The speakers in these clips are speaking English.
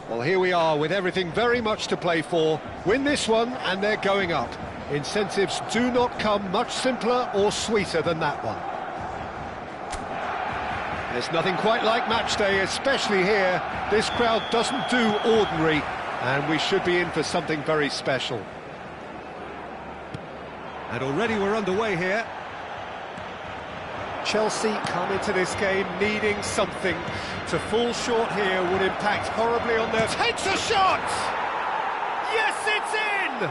Well, here we are with everything very much to play for. Win this one and they're going up. Incentives do not come much simpler or sweeter than that one. There's nothing quite like match day, especially here. This crowd doesn't do ordinary, and we should be in for something very special. And already we're underway here. Chelsea come into this game needing something. To fall short here would impact horribly on their... Takes a shot! Yes, it's in!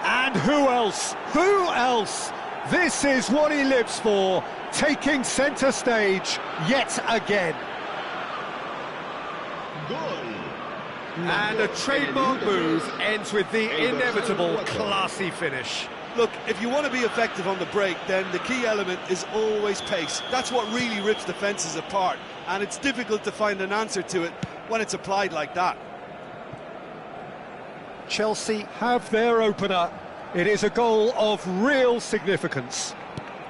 And who else? Who else? This is what he lives for, taking centre stage yet again. And a trademark move ends with the inevitable classy finish. Look, if you want to be effective on the break, then the key element is always pace. That's what really rips defences apart, and it's difficult to find an answer to it when it's applied like that. Chelsea have their opener. It is a goal of real significance.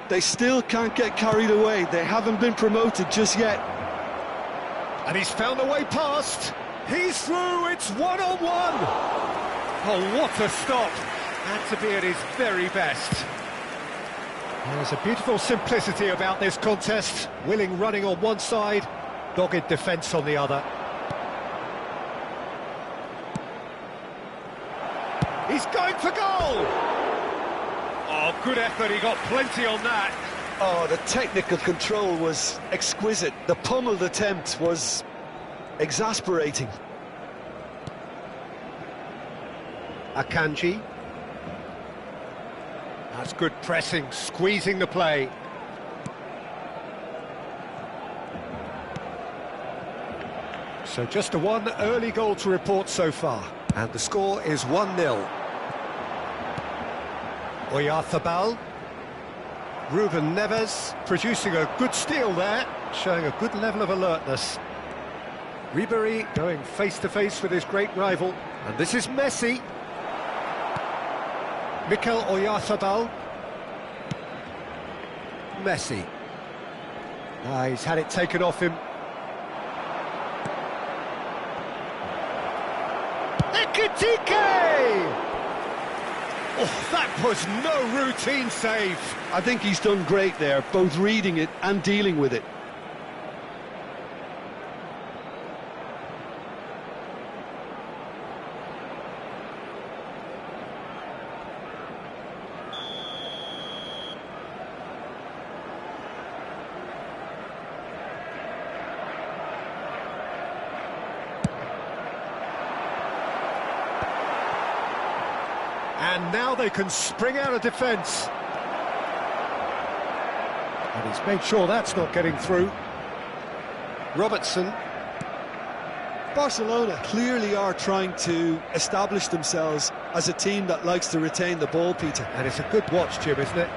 They still can't get carried away. They haven't been promoted just yet. And he's found a way past. He's through, it's one-on-one. Oh, what a stop. And to be at his very best. There's a beautiful simplicity about this contest. Willing running on one side, dogged defence on the other. He's going for goal! Oh, good effort, he got plenty on that. Oh, the technical control was exquisite. The pummeled attempt was exasperating. Akanji. That's good pressing, squeezing the play. So just a one early goal to report so far. And the score is 1-0. Oyarzabal. Ruben Neves producing a good steal there, showing a good level of alertness. Ribery going face-to-face with his great rival. And this is Messi. Mikel Oyarzabal. Messi. He's had it taken off him. Ekitike! Oh, that was no routine save. I think he's done great there, both reading it and dealing with it. And now they can spring out of defence. And he's made sure that's not getting through. Robertson. Barcelona clearly are trying to establish themselves as a team that likes to retain the ball, Peter. And it's a good watch, Jim, isn't it?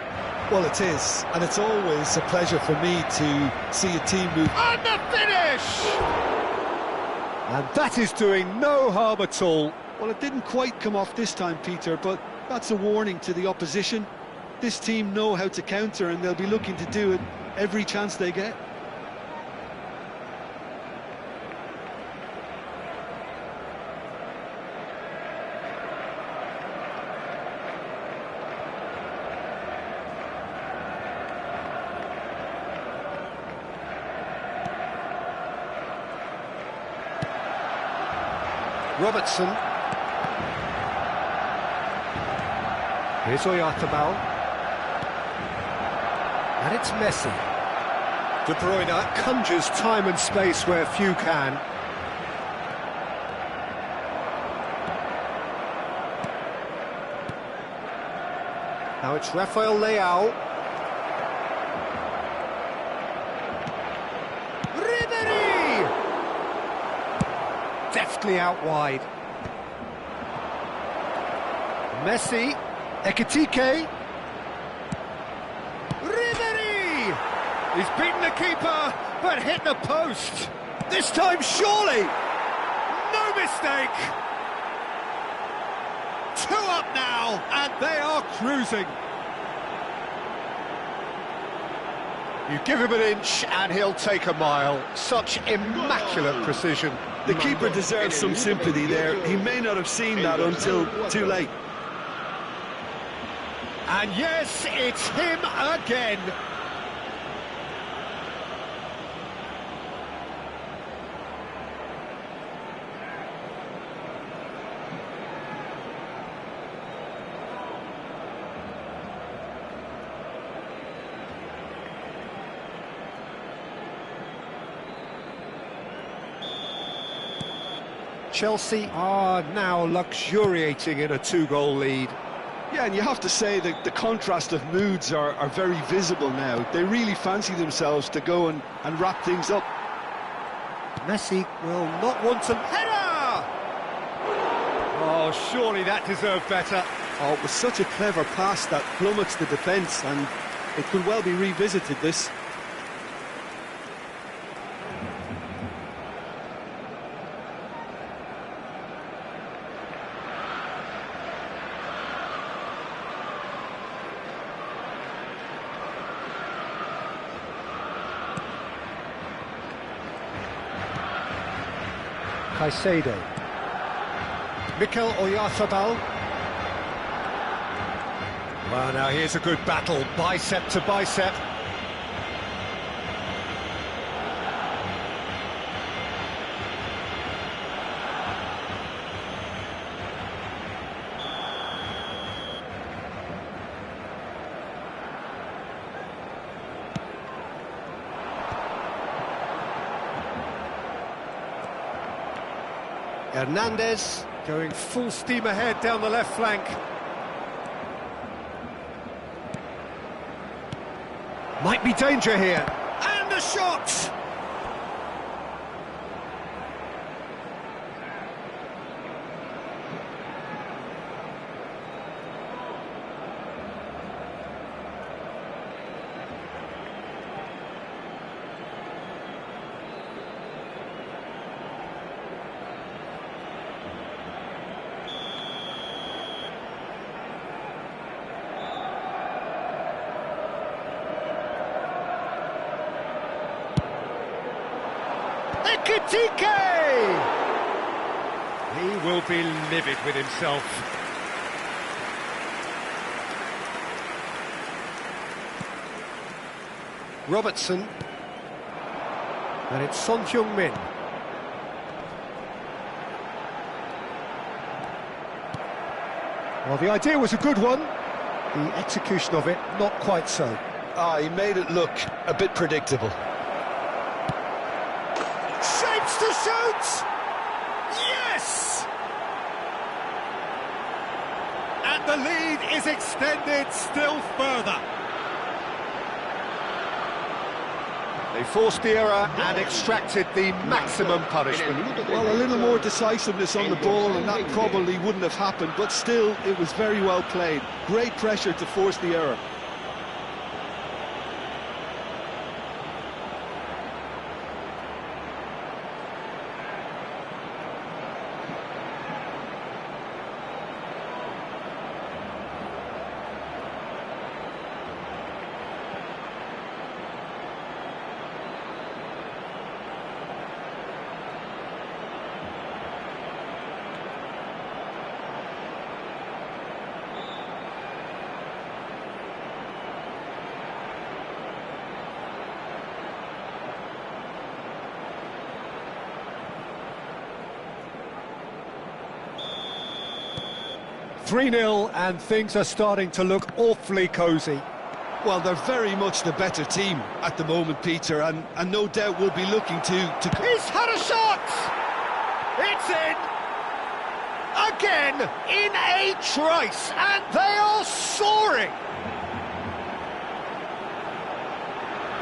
Well, it is. And it's always a pleasure for me to see a team move. And the finish! And that is doing no harm at all. Well, it didn't quite come off this time, Peter, but that's a warning to the opposition. This team know how to counter, and they'll be looking to do it every chance they get. Robertson. Here's Oyarzabal. And it's Messi. De Bruyne conjures time and space where few can. Now it's Rafael Leao. Ribery! Deftly out wide. Messi. Ekitike. Ribery! He's beaten the keeper, but hit the post. This time, surely! No mistake! 2 up now, and they are cruising. You give him an inch, and he'll take a mile. Such immaculate precision. The keeper deserves some sympathy there. He may not have seen that until too late. And yes, it's him again. Chelsea are now luxuriating in a two-goal lead. Yeah, and you have to say that the contrast of moods are very visible now. They really fancy themselves to go and wrap things up. Messi will not want to... Header! Oh, surely that deserved better. Oh, it was such a clever pass that plummets the defence, and it could well be revisited, this. Caicedo. Mikel Oyarzabal. Well, now here's a good battle, bicep to bicep. Hernandez going full steam ahead down the left flank. Might be danger here. And the shot! Ekitike! He will be livid with himself. Robertson. And it's Son Heung-min. Well, the idea was a good one. The execution of it, not quite so. He made it look a bit predictable. Shapes to shoot! Yes! And the lead is extended still further. They forced the error and extracted the maximum punishment. Well, a little more decisiveness on the ball and that probably wouldn't have happened, but still, it was very well played. Great pressure to force the error. "3-0 and things are starting to look awfully cosy. Well, they're very much the better team at the moment, Peter, and no doubt will be looking to... He's had a shot! It's in! Again, in a trice, and they are soaring!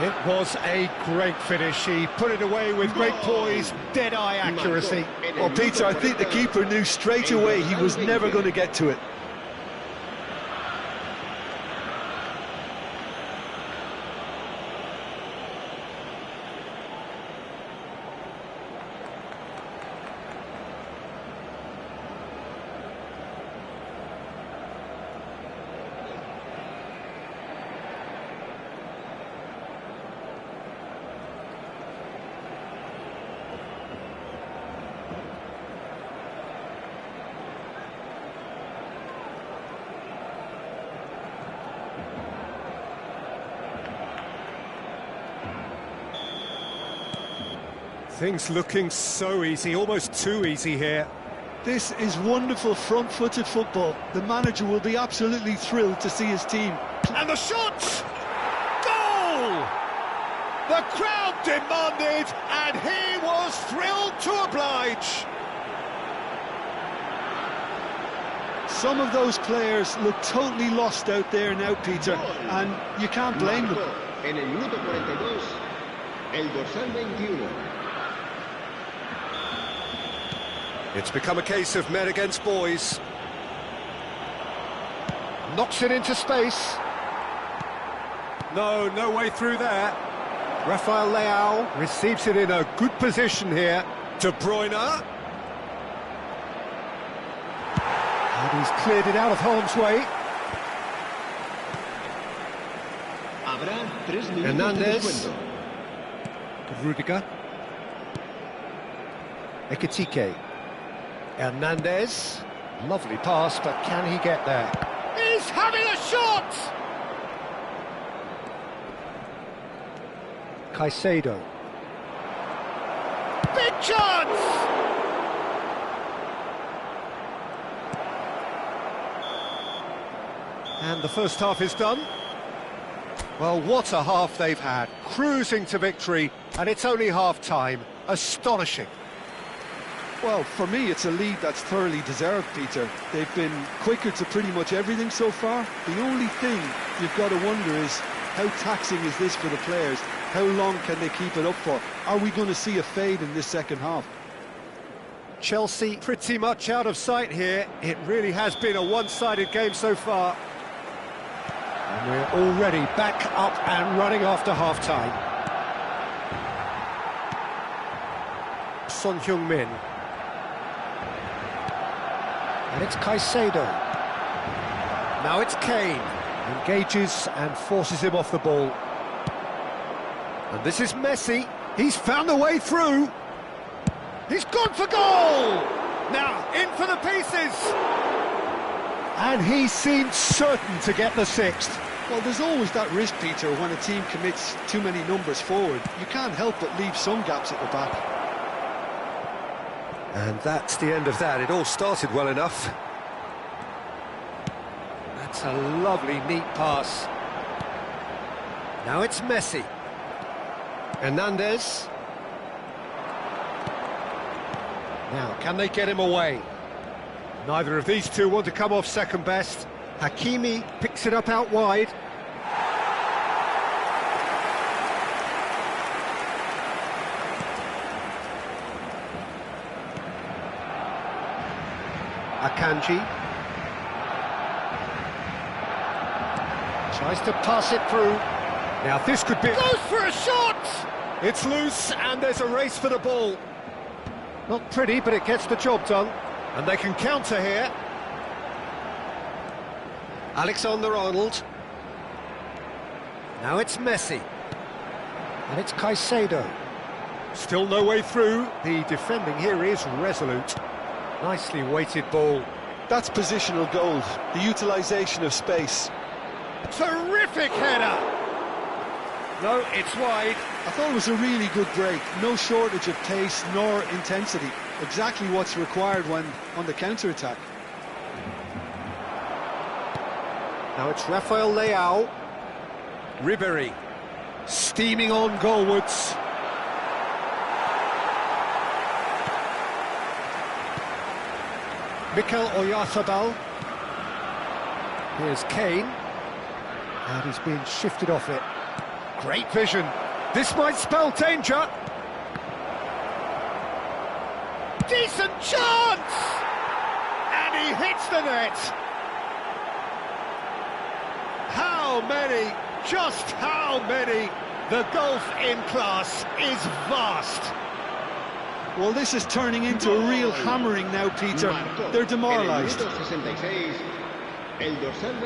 It was a great finish. He put it away with great poise, dead-eye accuracy. Well, Peter, I think the keeper knew straight away he was never going to get to it. Things looking so easy, almost too easy here. This is wonderful front-footed football. The manager will be absolutely thrilled to see his team. And the shot! Goal! The crowd demanded, and he was thrilled to oblige. Some of those players look totally lost out there now, Peter, and you can't blame them. En el minuto 42, el dorsal 21. It's become a case of men against boys. Knocks it into space. No way through there. Rafael Leao receives it in a good position here. De Bruyne. And he's cleared it out of harm's way. Hernandez. Rudiger. Ekitike. Hernandez. Lovely pass, but can he get there? He's having a shot! Caicedo. Big chance! And the first half is done. Well, what a half they've had. Cruising to victory, and it's only half-time. Astonishing. Well, for me, it's a lead that's thoroughly deserved, Peter. They've been quicker to pretty much everything so far. The only thing you've got to wonder is, how taxing is this for the players? How long can they keep it up for? Are we going to see a fade in this second half? Chelsea pretty much out of sight here. It really has been a one-sided game so far. And we're already back up and running after half-time. Son Heung-min. And it's Caicedo. Now it's Kane. Engages and forces him off the ball. And this is Messi. He's found a way through. He's gone for goal! Now, in for the pieces! And he seemed certain to get the sixth. Well, there's always that risk, Peter, when a team commits too many numbers forward. You can't help but leave some gaps at the back. And that's the end of that. It all started well enough. That's a lovely, neat pass. Now it's Messi. Hernandez. Now, can they get him away? Neither of these two want to come off second best. Hakimi picks it up out wide. Akanji tries to pass it through. Now this could be... Goes for a shot! It's loose and there's a race for the ball. Not pretty, but it gets the job done. And they can counter here. Alexander-Arnold. Now it's Messi. And it's Caicedo. Still no way through. The defending here is resolute. Nicely weighted ball. That's positional goal, the utilisation of space. Terrific header! No, it's wide. I thought it was a really good break. No shortage of pace nor intensity. Exactly what's required when on the counter-attack. Now it's Rafael Leao. Ribéry. Steaming on goalwards. Mikel Oyarzabal. Here's Kane. And he's being shifted off it. Great vision. This might spell danger. Decent chance! And he hits the net. How many? Just how many? The gulf in class is vast. Well, this is turning into a real hammering now, Peter. They're demoralised.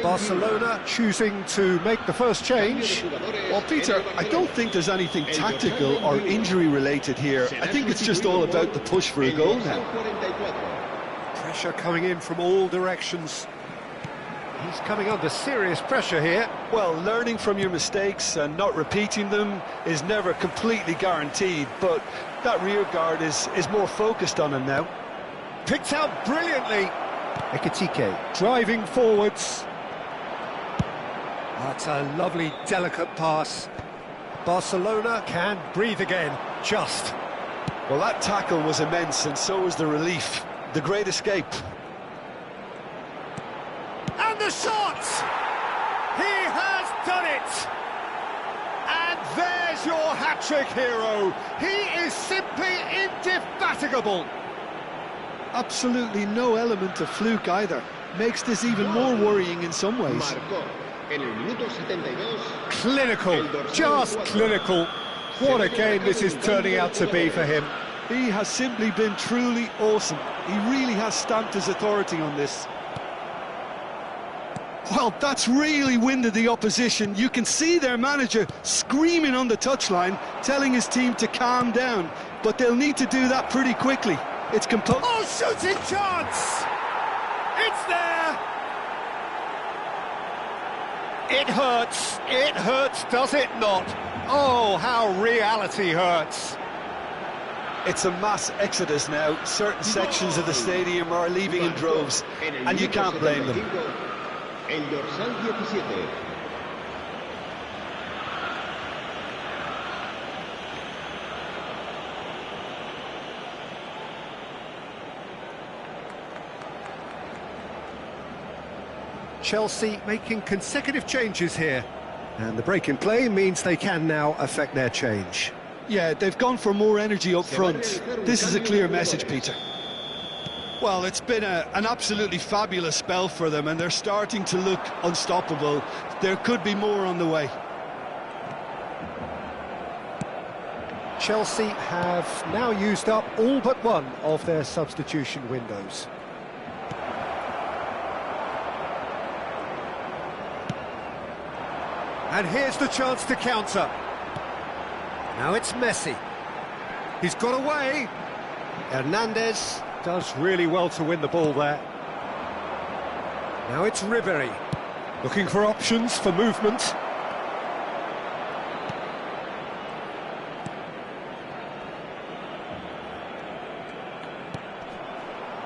Barcelona choosing to make the first change. Well, Peter, I don't think there's anything tactical or injury-related here. I think it's just all about the push for a goal now. Pressure coming in from all directions. He's coming under serious pressure here. Well, learning from your mistakes and not repeating them is never completely guaranteed, but that rear guard is more focused on him now. Picked out brilliantly. Ekitike driving forwards. That's a lovely, delicate pass. Barcelona can breathe again, just. Well, that tackle was immense, and so was the relief. The great escape. And the shot! He has done it! And there's your hat-trick hero. He is simply indefatigable. Absolutely no element of fluke either. Makes this even more worrying in some ways. Marcó en el minuto 72. Clinical, just clinical. What a game this is turning out to be for him. He has simply been truly awesome. He really has stamped his authority on this. Well, that's really winded the opposition. You can see their manager screaming on the touchline, telling his team to calm down. But they'll need to do that pretty quickly. It's composed. Oh, shooting chance! It's there! It hurts, does it not? Oh, how reality hurts. It's a mass exodus now. Certain sections of the stadium are leaving in droves, and you can't blame them. El dorsal 17. Chelsea making consecutive changes here. And the break in play means they can now affect their change. Yeah, they've gone for more energy up front. This is a clear message, Peter. Well, it's been an absolutely fabulous spell for them, and they're starting to look unstoppable. There could be more on the way. Chelsea have now used up all but one of their substitution windows. And here's the chance to counter. Now it's Messi. He's got away. Hernandez does really well to win the ball there. Now it's Ribery. Looking for options for movement.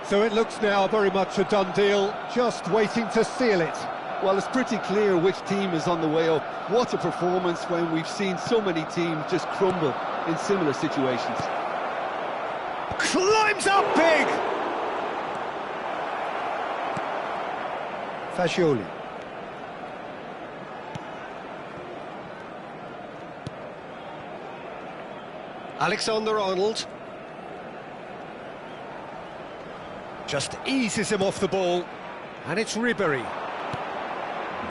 So it looks now very much a done deal, just waiting to seal it. Well, it's pretty clear which team is on the way up. What a performance when we've seen so many teams just crumble in similar situations. Climbs up big! Fagioli. Alexander-Arnold. Just eases him off the ball. And it's Ribery.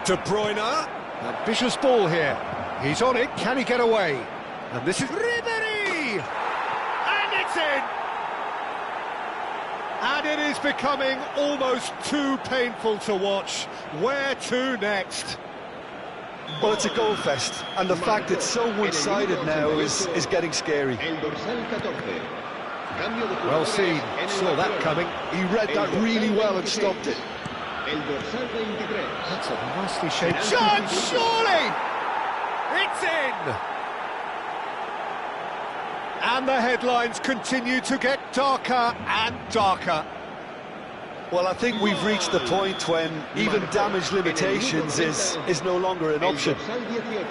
De Bruyne. Ambitious ball here. He's on it. Can he get away? And this is Ribery! And it's in! And it is becoming almost too painful to watch. Where to next? Well, it's a goal fest, and the fact it's so one-sided now is getting scary. El dorsal 14. Cambio de Well jugadores seen. en Saw la that prueba. coming. He read that really well and stopped it. El dorsal 23. That's a nicely shaped shot, surely! It's in! And the headlines continue to get darker and darker. Well, I think we've reached the point when even damage limitations is no longer an El option. dorsal 18.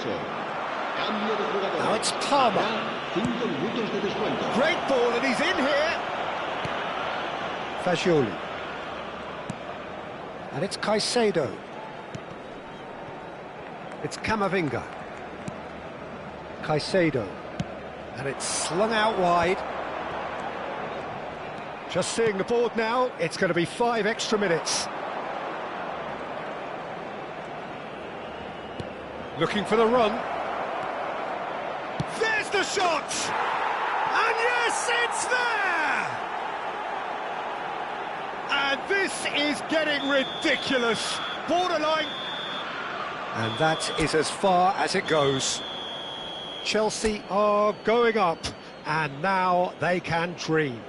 Cambio de jugadores. Now it's Palmer. Habrá 5 minutos de descuento. Great ball, and he's in here! Fagioli. And it's Caicedo. It's Camavinga. Caicedo. And it's slung out wide. Just seeing the board now, it's going to be 5 extra minutes. Looking for the run. There's the shot! And yes, it's there! And this is getting ridiculous. Borderline. And that is as far as it goes. Chelsea are going up, and now they can dream.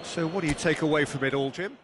So what do you take away from it all, Jim?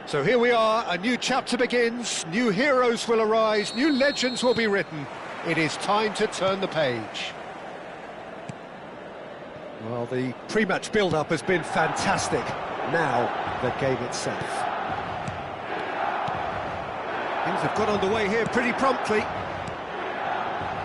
So here we are, a new chapter begins, new heroes will arise, new legends will be written. It is time to turn the page. Well, the pre-match build-up has been fantastic. Now, the game itself. Things have got underway here pretty promptly.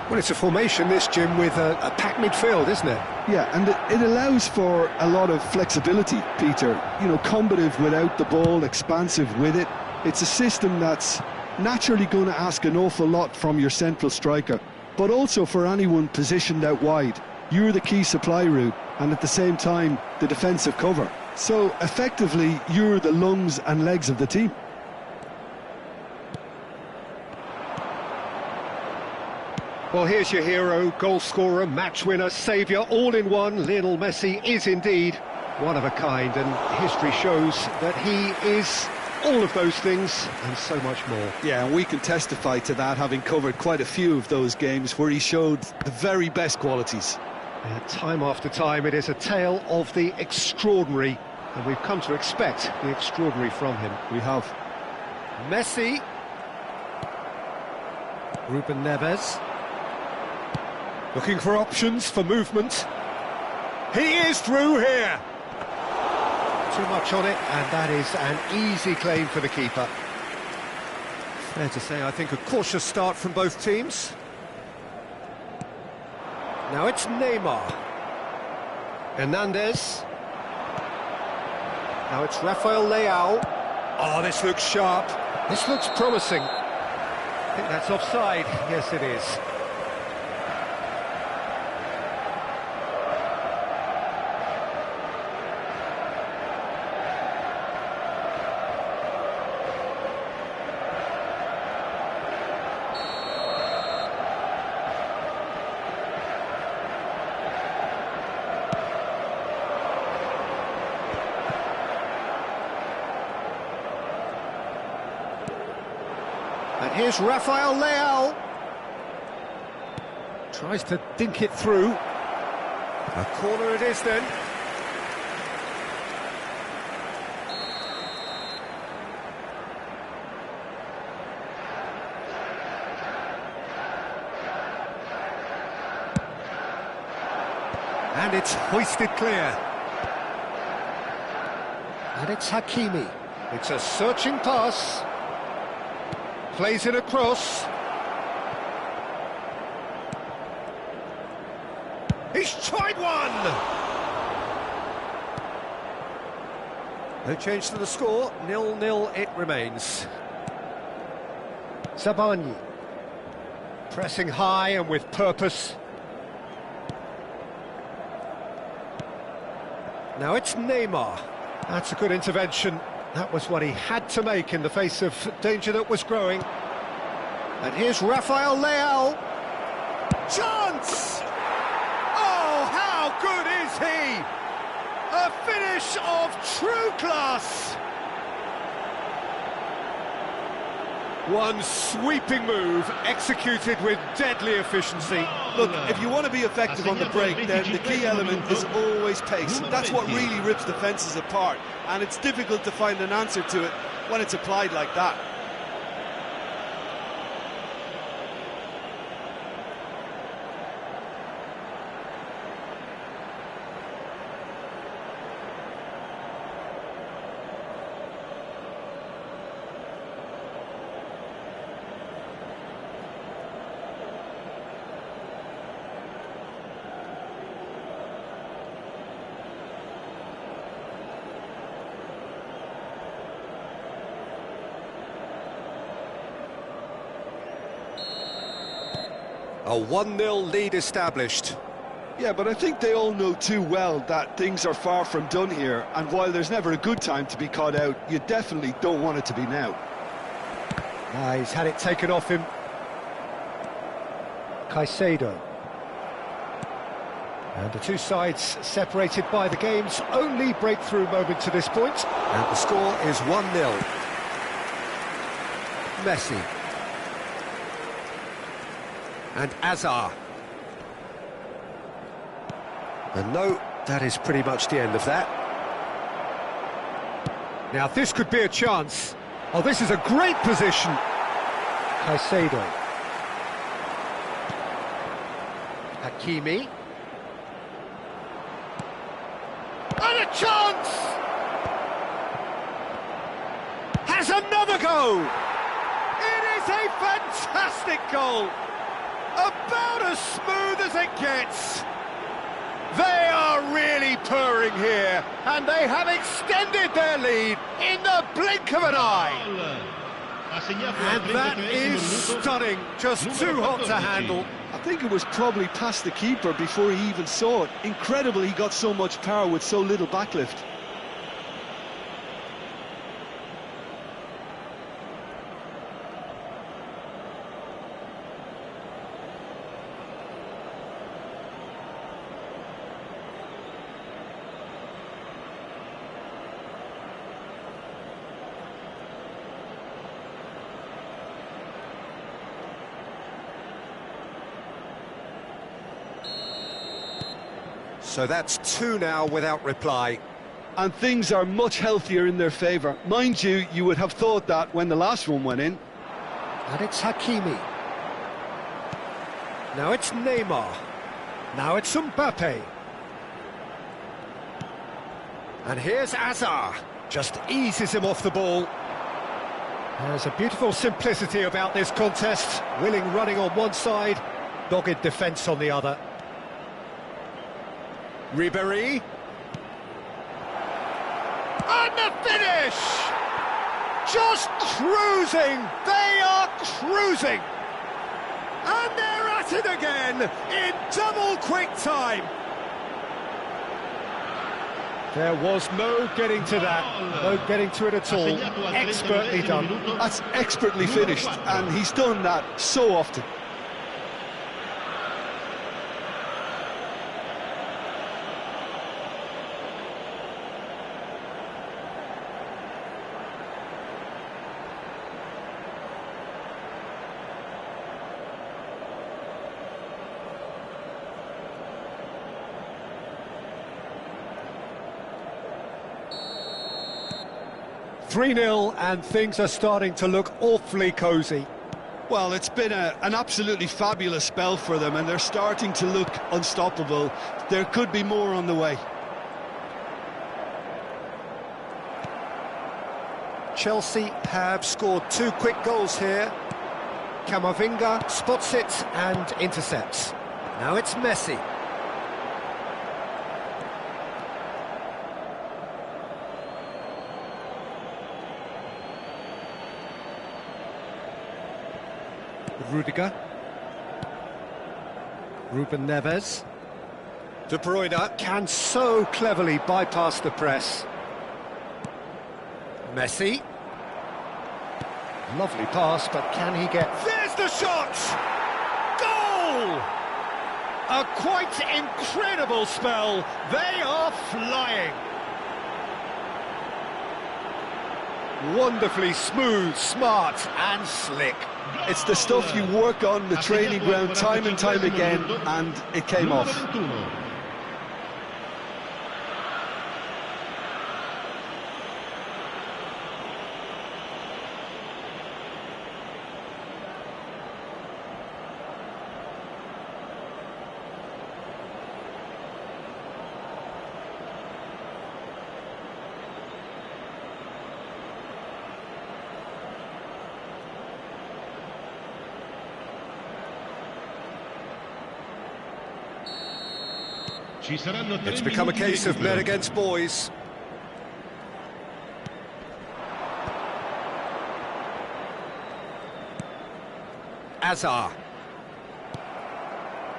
Well, it's a formation, this, Jim, with a packed midfield, isn't it? Yeah, and it allows for a lot of flexibility, Peter. You know, combative without the ball, expansive with it. It's a system that's naturally going to ask an awful lot from your central striker, but also for anyone positioned out wide. You're the key supply route, and at the same time, the defensive cover. So, effectively, you're the lungs and legs of the team. Well, here's your hero, goal scorer, match winner, saviour, all in one. Lionel Messi is indeed one of a kind, and history shows that he is all of those things and so much more. Yeah, and we can testify to that, having covered quite a few of those games where he showed the very best qualities. Yeah, time after time, it is a tale of the extraordinary, and we've come to expect the extraordinary from him. We have. Messi. Ruben Neves. Looking for options for movement. He is through here. Too much on it, and that is an easy claim for the keeper. Fair to say, I think, a cautious start from both teams. Now it's Neymar. Hernandez. Now it's Rafael Leao. Oh, this looks sharp. This looks promising. I think that's offside. Yes, it is. And here's Rafael Leao. Tries to dink it through. A corner it is then. And it's hoisted clear. And it's Hakimi. It's a searching pass. Plays it across. He's tried one! No change to the score, 0-0 it remains. Zabani. Pressing high and with purpose. Now it's Neymar. That's a good intervention. That was what he had to make in the face of danger that was growing. And here's Rafael Leao. Chance! Oh, how good is he? A finish of true class. One sweeping move executed with deadly efficiency. Look, if you want to be effective on the break, then the key element is always pace. That's what really rips defences apart, and it's difficult to find an answer to it when it's applied like that. A 1-0 lead established. Yeah, but I think they all know too well that things are far from done here, and while there's never a good time to be caught out, you definitely don't want it to be now. He's had it taken off him. Caicedo. And the two sides separated by the game's only breakthrough moment to this point. And the score is 1-0. Messi. And Azar. And no, that is pretty much the end of that. Now this could be a chance. Oh, this is a great position. Caicedo. Hakimi. And a chance! Has another go! It is a fantastic goal! About as smooth as it gets. They are really purring here, and they have extended their lead in the blink of an eye. And that is stunning, just too hot to handle. I think it was probably past the keeper before he even saw it. Incredible he got so much power with so little backlift. So that's two now without reply. And things are much healthier in their favour. Mind you, you would have thought that when the last one went in. And it's Hakimi. Now it's Neymar. Now it's Mbappe. And here's Azar. Just eases him off the ball. There's a beautiful simplicity about this contest. Willing running on one side, dogged defence on the other. Ribéry. And the finish! Just cruising! They are cruising! And they're at it again in double quick time. There was no getting to that, no getting to it at all. Expertly done. That's expertly finished, and he's done that so often. "3-0 and things are starting to look awfully cosy. Well, it's been an absolutely fabulous spell for them, and they're starting to look unstoppable. There could be more on the way. Chelsea have scored two quick goals here. Camavinga spots it and intercepts. Now it's Messi. Rudiger. Ruben Neves. De Bruyne can so cleverly bypass the press. Messi. Lovely pass, but can he get... There's the shot! Goal! A quite incredible spell. They are flying. Wonderfully smooth, smart and slick. It's the stuff you work on the training ground time and time again, and it came off. It's become a case of men against boys. Azar.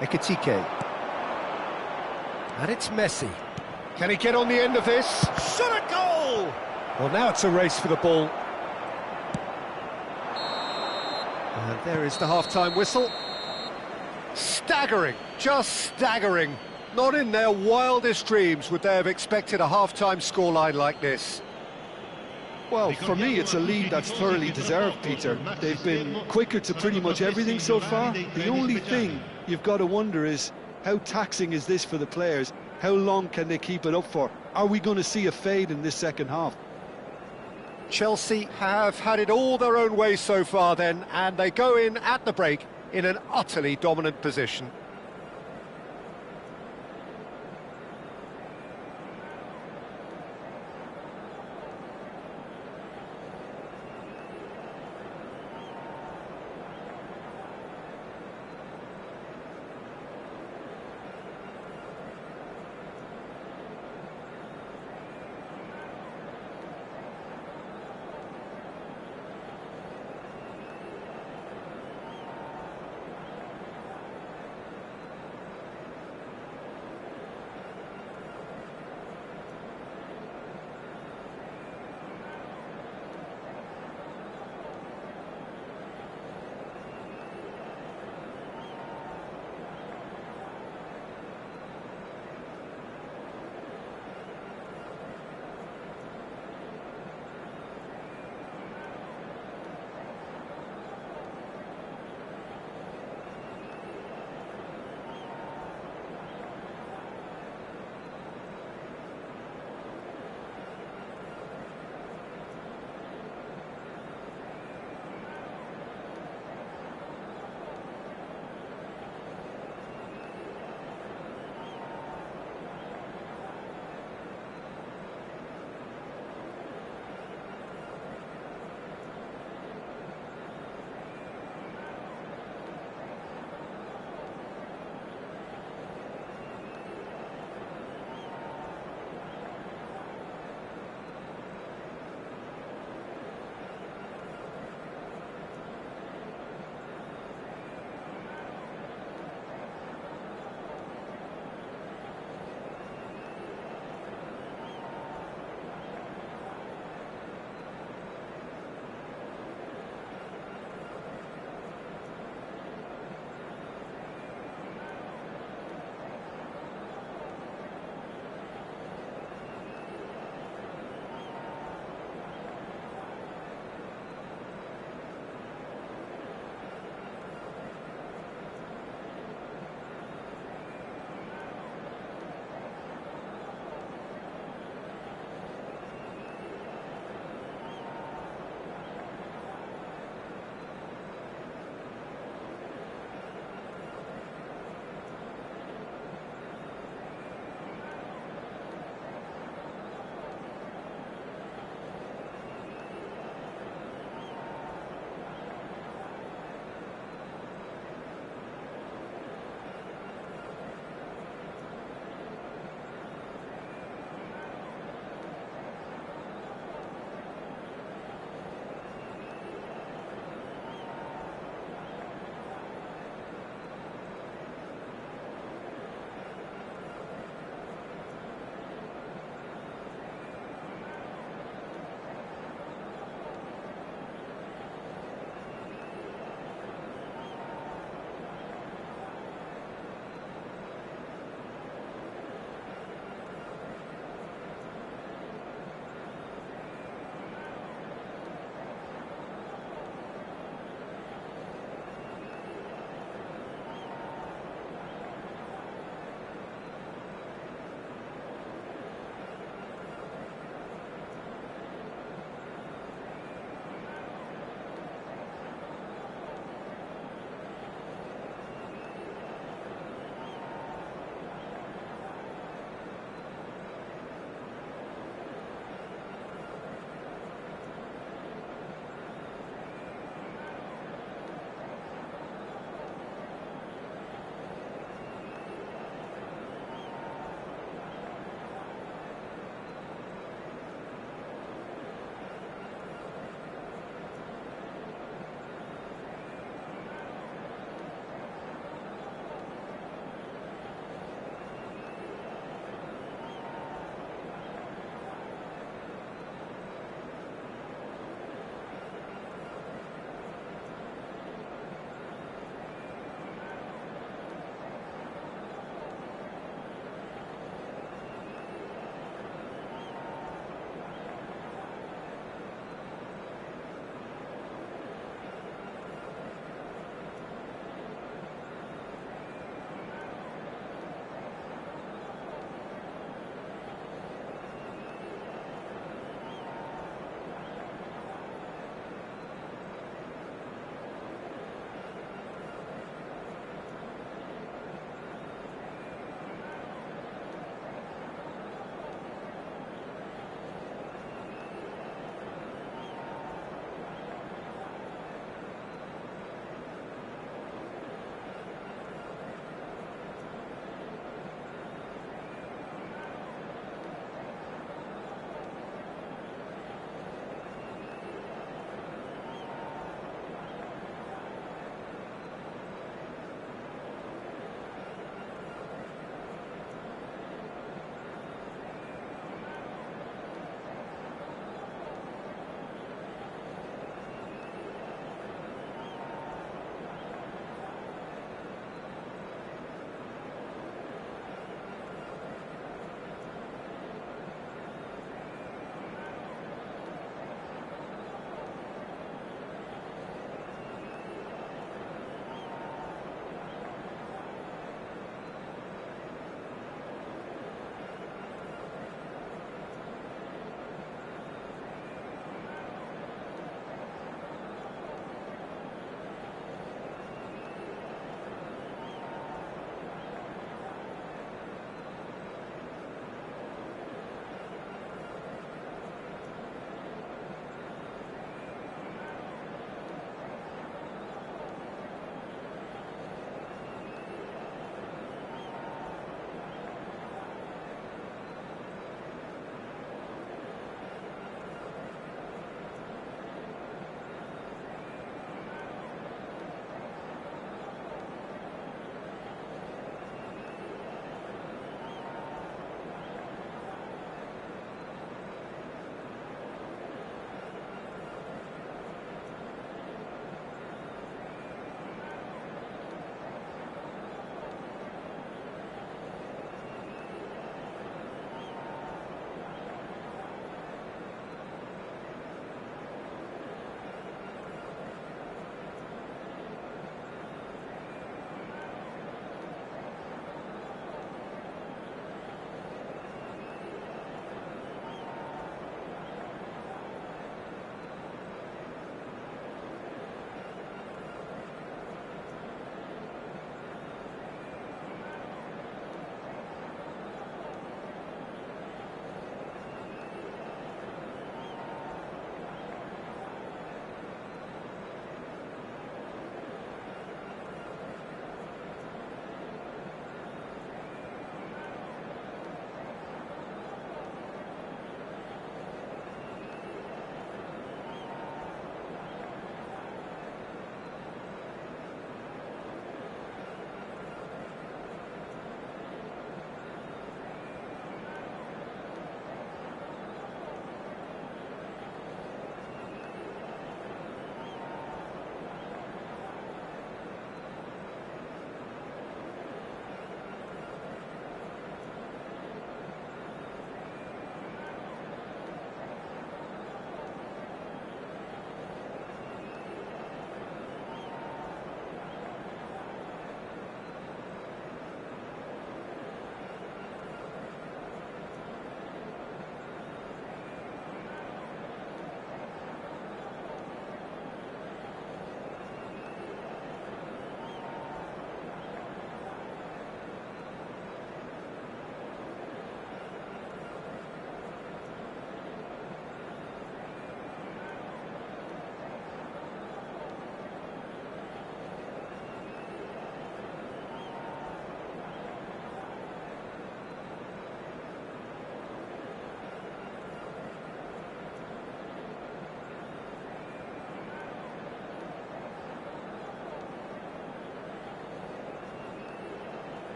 Ekitike. And it's Messi. Can he get on the end of this? Shot a goal! Well, now it's a race for the ball. And there is the half-time whistle. Staggering, just staggering. Not in their wildest dreams would they have expected a half-time scoreline like this. Well, for me, it's a lead that's thoroughly deserved, Peter. They've been quicker to pretty much everything so far. The only thing you've got to wonder is, how taxing is this for the players? How long can they keep it up for? Are we going to see a fade in this second half? Chelsea have had it all their own way so far then, and they go in at the break in an utterly dominant position.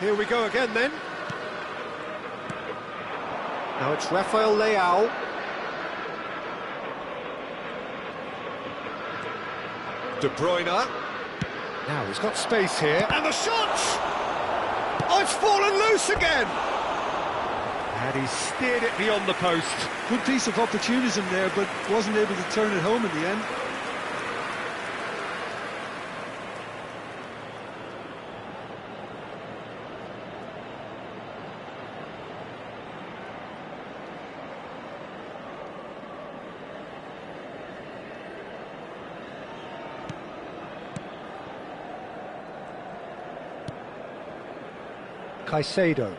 Here we go again then. Now it's Rafael Leao. De Bruyne. Now he's got space here. And the shot! Oh, it's fallen loose again! And he steered it beyond the post. Good piece of opportunism there, but wasn't able to turn it home in the end. Caicedo.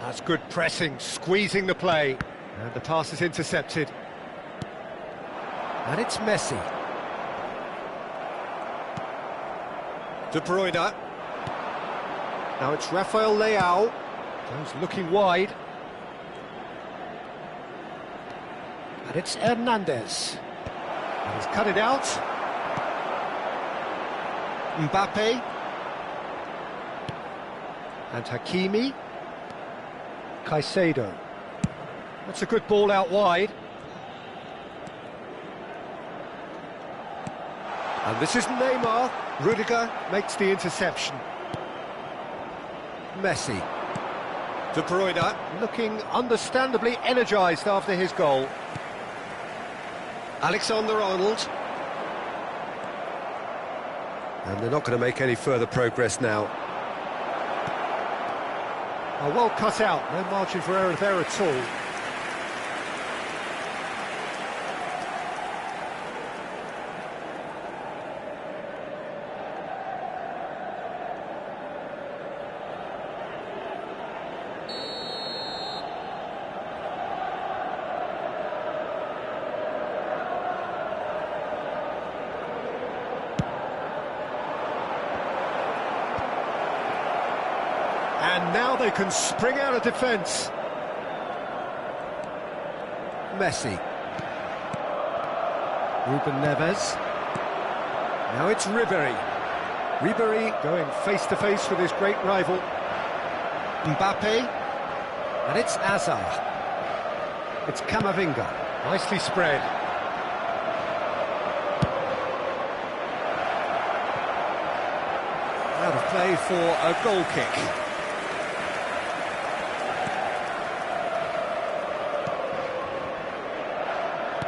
That's good pressing, squeezing the play. And the pass is intercepted. And it's Messi. De Bruyne. Now it's Rafael Leao. Goes looking wide. And it's Hernandez. And he's cut it out. Mbappe. And Hakimi. Caicedo. That's a good ball out wide. And this is Neymar. Rudiger makes the interception. Messi. De Bruyne looking understandably energised after his goal. Alexander-Arnold. And they're not going to make any further progress now. Oh, well cut out, no margin for error there at all. And now they can spring out of defence. Messi. Ruben Neves. Now it's Ribéry. Ribéry going face-to-face with his great rival. Mbappe. And it's Hazard. It's Camavinga. Nicely spread. Out of play for a goal kick.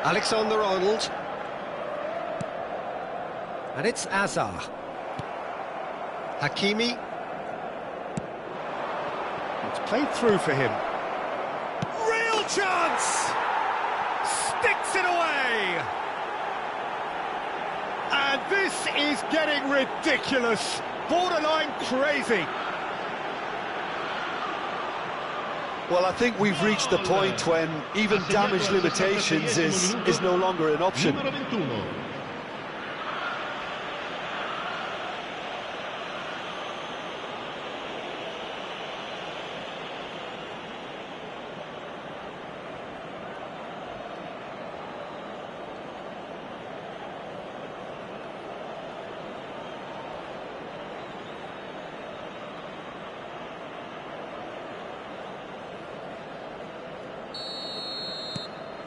Alexander-Arnold. And it's Hazard. Hakimi. It's played through for him. Real chance! Sticks it away! And this is getting ridiculous. Borderline crazy. Well, I think we've reached the point when even damage limitations is no longer an option.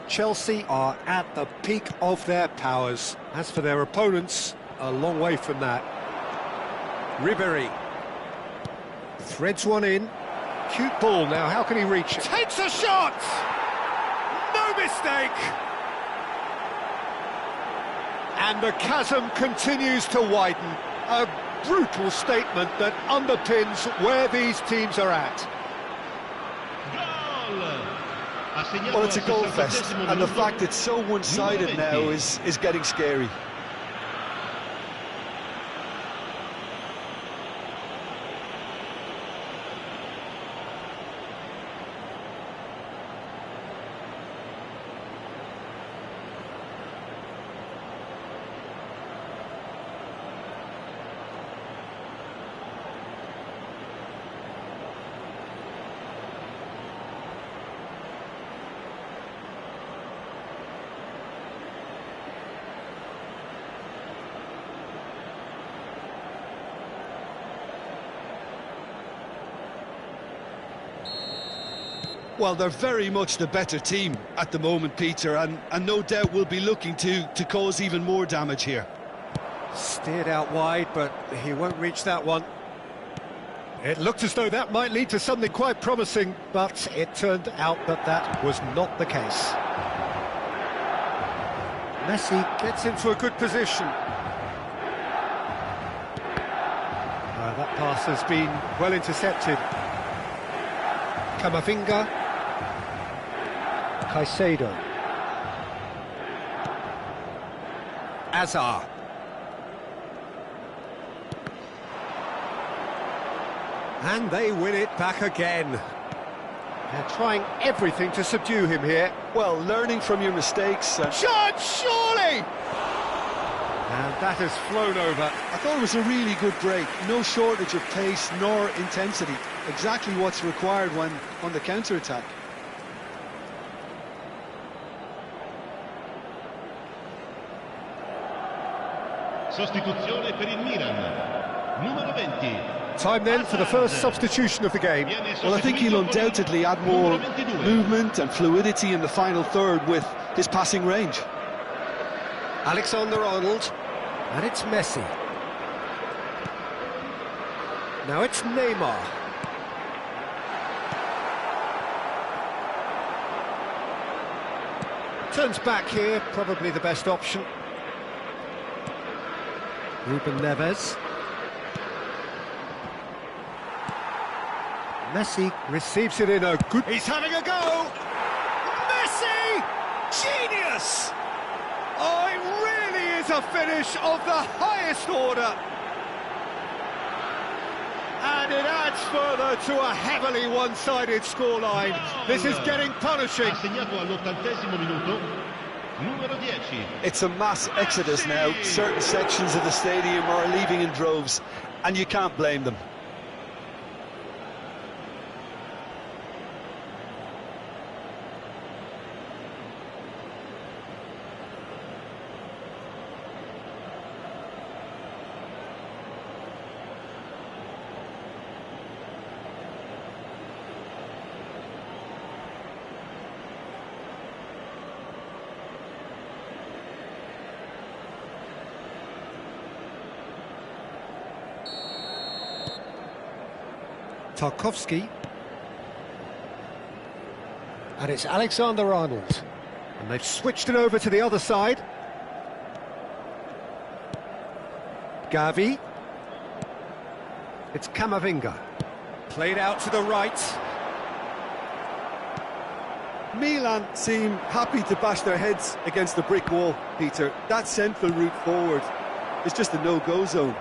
Chelsea are at the peak of their powers. As for their opponents, a long way from that. Ribéry threads one in. Cute ball now, how can he reach it? Takes a shot! No mistake! And the chasm continues to widen. A brutal statement that underpins where these teams are at. Well, it's a goal fest, and the fact it's so one-sided now is getting scary. Well, they're very much the better team at the moment, Peter, and no doubt will be looking to cause even more damage here. Steered out wide, but he won't reach that one. It looked as though that might lead to something quite promising, but it turned out that that was not the case. Messi gets into a good position. That pass has been well intercepted. Camavinga. Caicedo. Azar. And they win it back again. They're trying everything to subdue him here. Well, learning from your mistakes. Shot, surely! And that has flown over. I thought it was a really good break. No shortage of pace nor intensity. Exactly what's required when on the counter-attack. Sostituzione per il Milan. Numero 20. Time then for the first substitution of the game. Well, I think he'll undoubtedly add more movement and fluidity in the final third with his passing range. Alexander-Arnold, and it's Messi. Now it's Neymar. Turns back here, probably the best option. Ruben Neves. Messi receives it in a good... He's having a go! Messi! Genius! Oh, it really is a finish of the highest order. And it adds further to a heavily one-sided scoreline. This is getting punishing. It's a mass exodus now. Certain sections of the stadium are leaving in droves, and you can't blame them. Tarkowski. And it's Alexander-Arnold. And they've switched it over to the other side. Gavi. It's Camavinga. Played out to the right. Milan seem happy to bash their heads against the brick wall, Peter. That central route forward is just a no-go zone.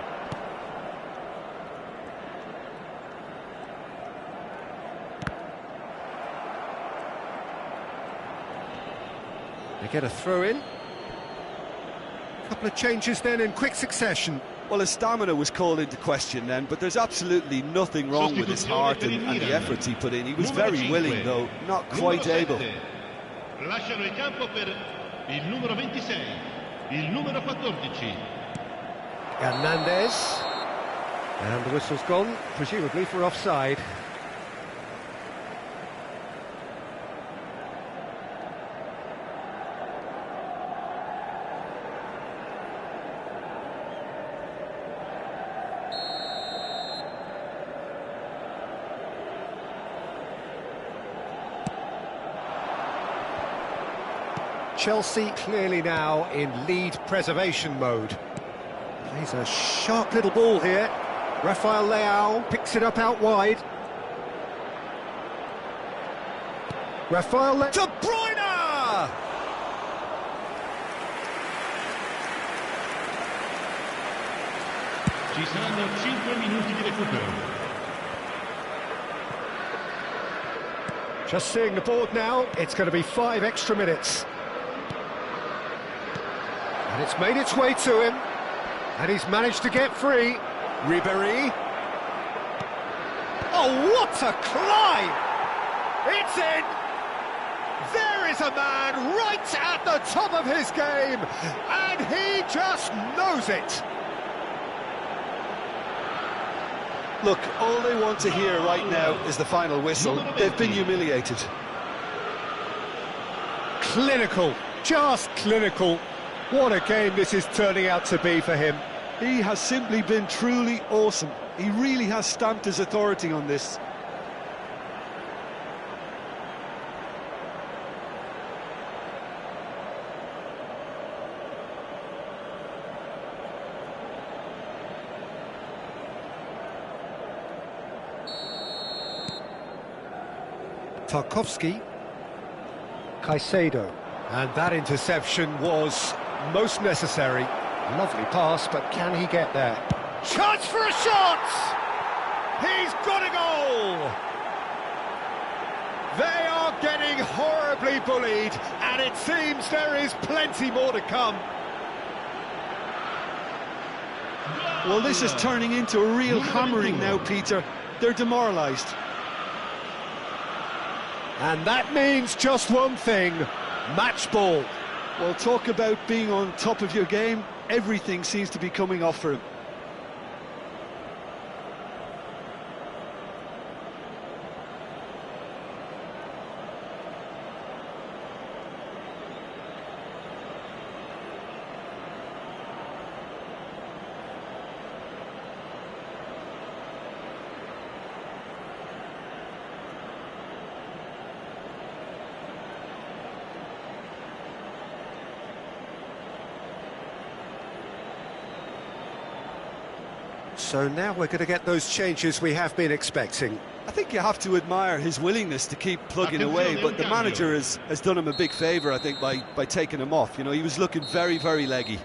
They get a throw in. A couple of changes then in quick succession. Well, his stamina was called into question then, but there's absolutely nothing wrong with his heart and the efforts he put in. He was very willing, though not quite able. Lasciano il campo per il numero 26, il numero 14. Hernandez. And the whistle's gone, presumably for offside. Chelsea clearly now in lead preservation mode. Plays a sharp little ball here. Rafael Leao picks it up out wide. Rafael Leao. De Bruyne! Ci saranno 5 minuti di recupero. Just seeing the board now, it's going to be 5 extra minutes. And it's made its way to him. And he's managed to get free. Ribéry. Oh, what a climb! It's in! There is a man right at the top of his game, and he just knows it. Look, all they want to hear right now is the final whistle. They've been humiliated. Clinical, just clinical. What a game this is turning out to be for him. He has simply been truly awesome. He really has stamped his authority on this. Tarkowski, Caicedo, and that interception was most necessary. Lovely pass, but can he get there? Chance for a shot! He's got a goal! They are getting horribly bullied, and it seems there is plenty more to come. Well, this is turning into a real hammering now, Peter. They're demoralised. And that means just one thing, match ball. Well, talk about being on top of your game. Everything seems to be coming off for him. So now we're going to get those changes we have been expecting. I think you have to admire his willingness to keep plugging away, but the manager has done him a big favour, I think, by taking him off. You know, he was looking very, very leggy.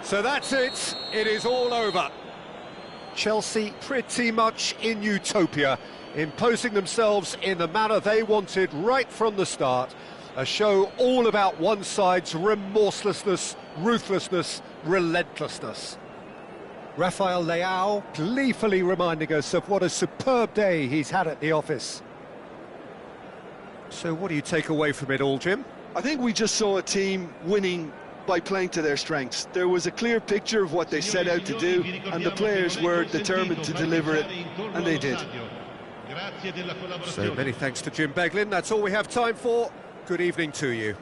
So that's it. It is all over. Chelsea pretty much in utopia, imposing themselves in the manner they wanted right from the start. A show all about one side's remorselessness, ruthlessness, relentlessness. Rafael Leao gleefully reminding us of what a superb day he's had at the office. So what do you take away from it all, Jim? I think we just saw a team winning by playing to their strengths. There was a clear picture of what they set out to do, and the players were determined to deliver it, and they did. So many thanks to Jim Beglin. That's all we have time for. Good evening to you.